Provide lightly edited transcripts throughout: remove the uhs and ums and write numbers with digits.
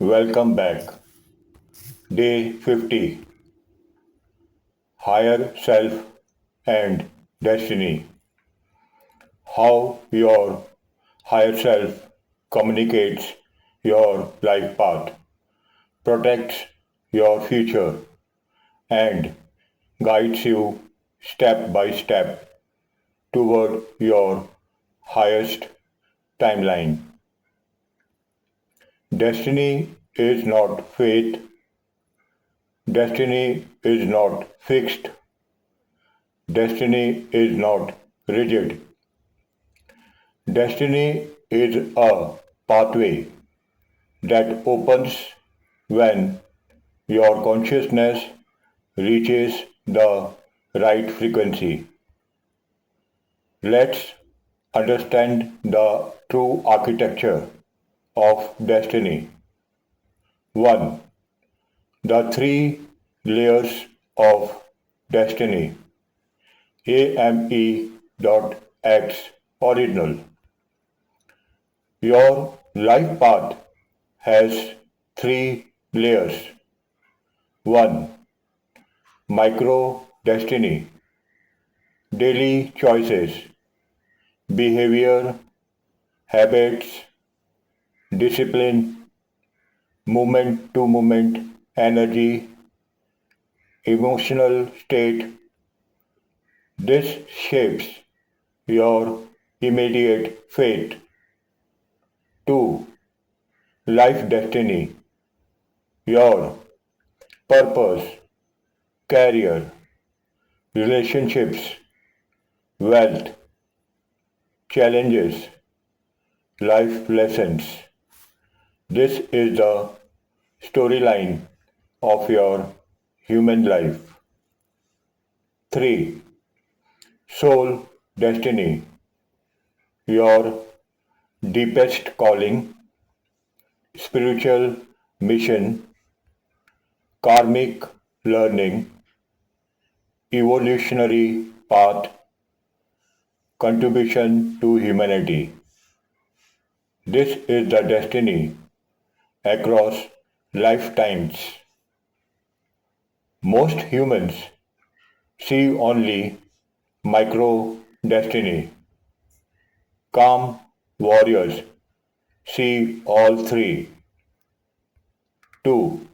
Welcome back. Day 50. Higher Self and Destiny. How your higher self communicates your life path, protects your future, and guides you step by step toward your highest timeline. Destiny is not fate. Destiny is not fixed. Destiny is not rigid. Destiny is a pathway that opens when your consciousness reaches the right frequency. Let's understand the true architecture of destiny. 1. The three layers of destiny. AME.X Original. Your life path has three layers. 1. Micro destiny. Daily choices, behavior, habits, discipline, moment to moment energy, emotional state. This shapes your immediate fate. 2. Life destiny. Your purpose, career, relationships, wealth, challenges, life lessons. This is the storyline of your human life. 3. Soul destiny. Your deepest calling, spiritual mission, karmic learning, evolutionary path, contribution to humanity. This is the destiny across lifetimes. Most humans see only micro destiny. Calm warriors see all three. 2.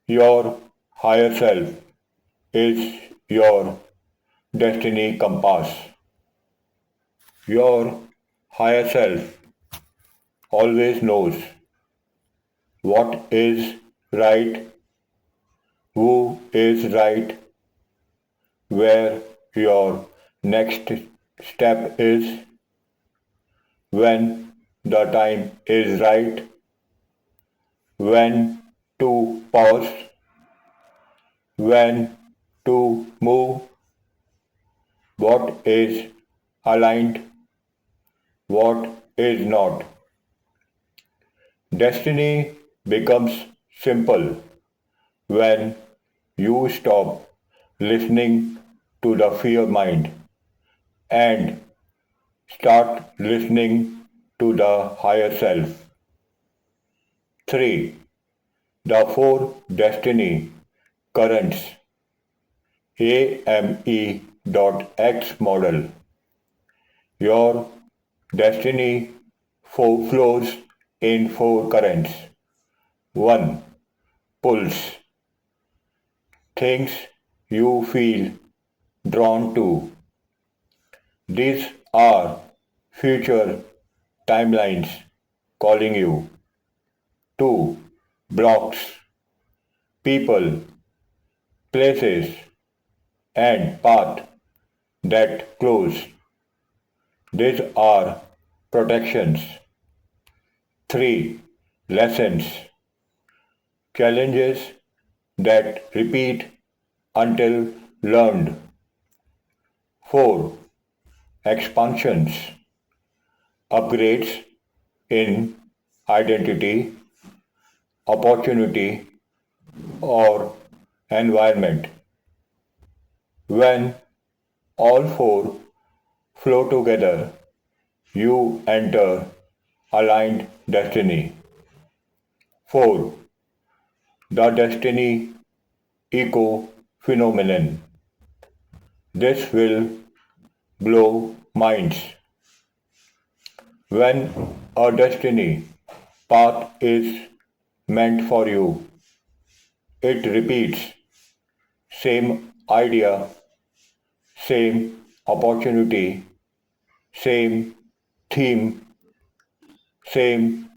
Your higher self is your destiny compass. Your higher self always knows what is right, who is right, where your next step is, when the time is right, when to pause, when to move, what is aligned, what is not. Destiny becomes simple when you stop listening to the fear mind and start listening to the higher self. 3. The four destiny currents. AME.X model. Your destiny flows in four currents. 1. Pulse. Things you feel drawn to. These are future timelines calling you. 2. Blocks. People, places, and path that close. These are protections. 3. Lessons. Challenges that repeat until learned. 4. Expansions. Upgrades in identity, opportunity, or environment. When all four flow together, you enter aligned destiny. 4. The destiny echo phenomenon. This will blow minds. When a destiny path is meant for you, it repeats same idea, same opportunity, same theme, same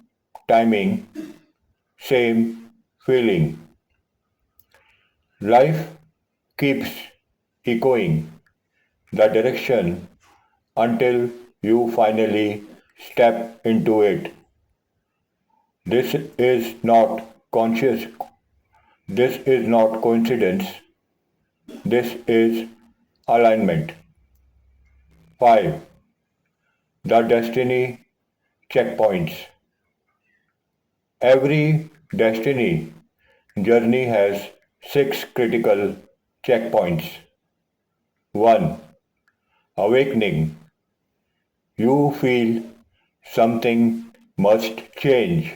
timing, same feeling. Life keeps echoing the direction until you finally step into it. This is not conscious. This is not coincidence. This is alignment. 5. The destiny checkpoints. Every destiny journey has 6 critical checkpoints. 1. Awakening. You feel something must change.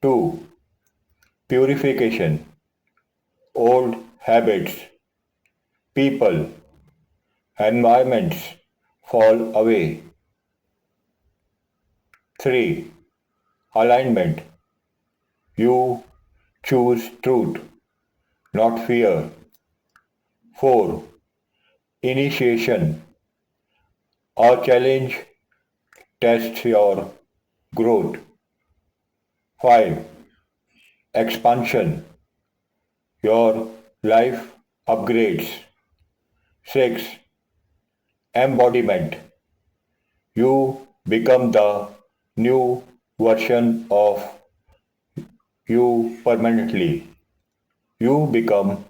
2. Purification. Old habits, people, environments fall away. 3. Alignment. You choose truth, not fear. 4. Initiation. A challenge tests your growth. 5. Expansion. Your life upgrades. 6. Embodiment. You become the new version of you permanently. You become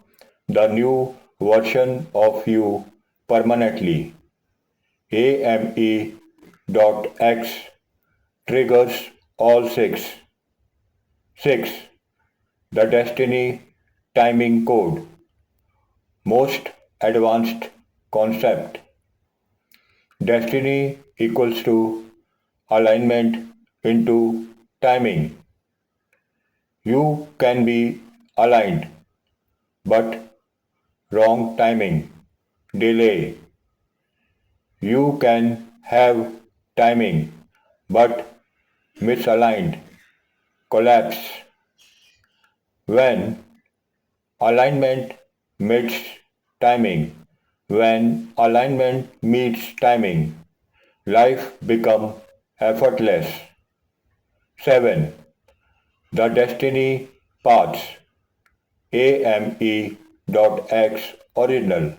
the new version of you permanently. AME.X triggers all 6. 6. The destiny timing code. Most advanced concept. Destiny equals to alignment into timing. You can be aligned, but wrong timing, delay. You can have timing, but misaligned, collapse. When alignment meets timing, when alignment meets timing, life becomes effortless. 7. The destiny paths. AME.X original.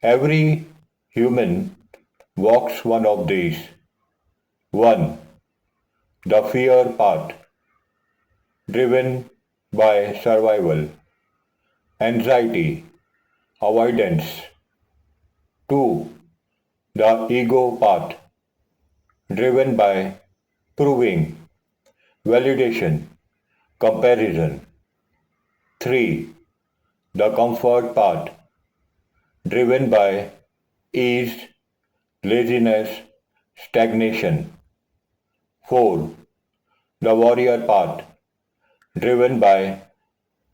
Every human walks one of these. 1. The fear path, driven by survival, anxiety, avoidance. 2. The ego path, driven by proving, validation, comparison. 3. The comfort path, driven by ease, laziness, stagnation. 4. The warrior path, driven by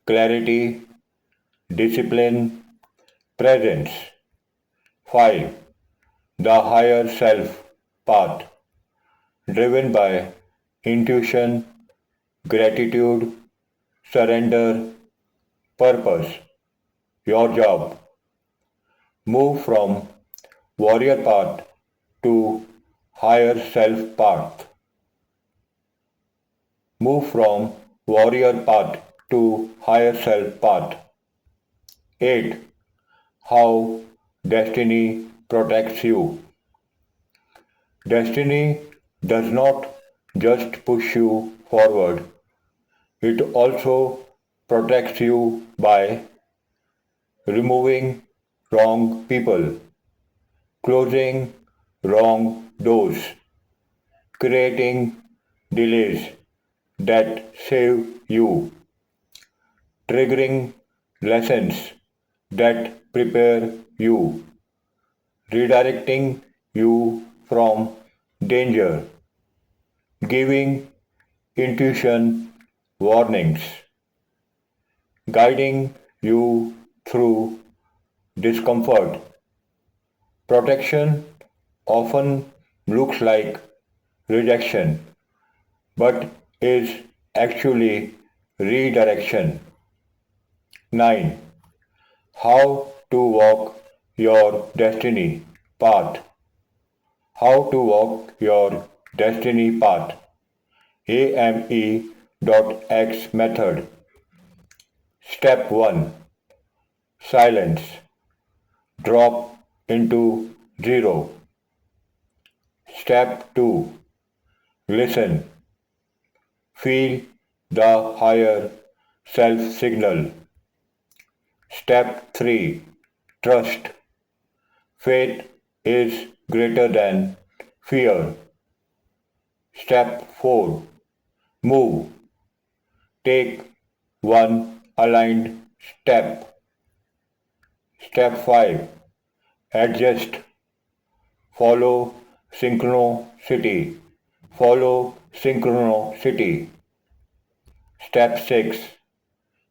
clarity, discipline, presence. 5. The higher self path, driven by intuition, gratitude, surrender, purpose. Your job. Move from warrior path to higher self path. Move from warrior path to higher self path. 8. How destiny protects you. Destiny does not just push you forward, it also protects you by removing wrong people, closing wrong doors, creating delays that save you, triggering lessons that prepare you, redirecting you from danger, giving intuition warnings, guiding you through discomfort. Protection often looks like rejection, but is actually redirection. 9. How to walk your destiny path. How to walk your destiny path. AME.X method. Step 1. Silence. Drop into zero. Step 2. Listen. Feel the higher self signal. Step 3. Trust. Faith is greater than fear. Step 4. Move. Take one aligned step. Step 5. Adjust. Follow synchronicity. Follow synchronicity. Step 6.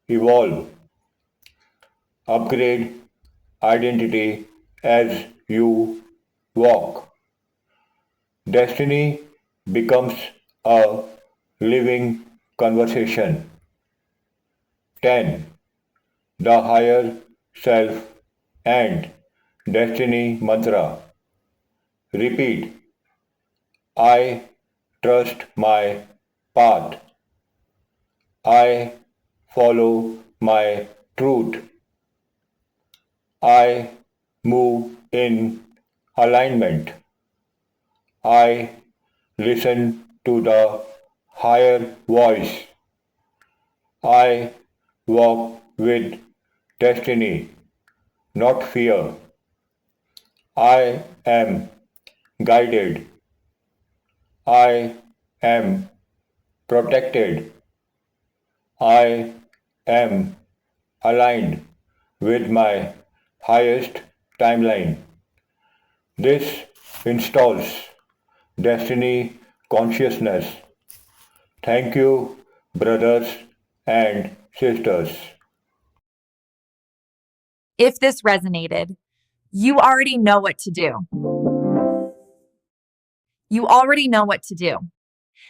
Evolve. Upgrade identity as you walk. Destiny becomes a living conversation. 10. The higher self and destiny mantra. Repeat. I trust my path. I follow my truth. I move in alignment. I listen to the higher voice. I walk with destiny, not fear. I am guided. I am protected. I am aligned with my highest timeline. This installs destiny consciousness. Thank you, brothers and sisters. If this resonated, you already know what to do. You already know what to do.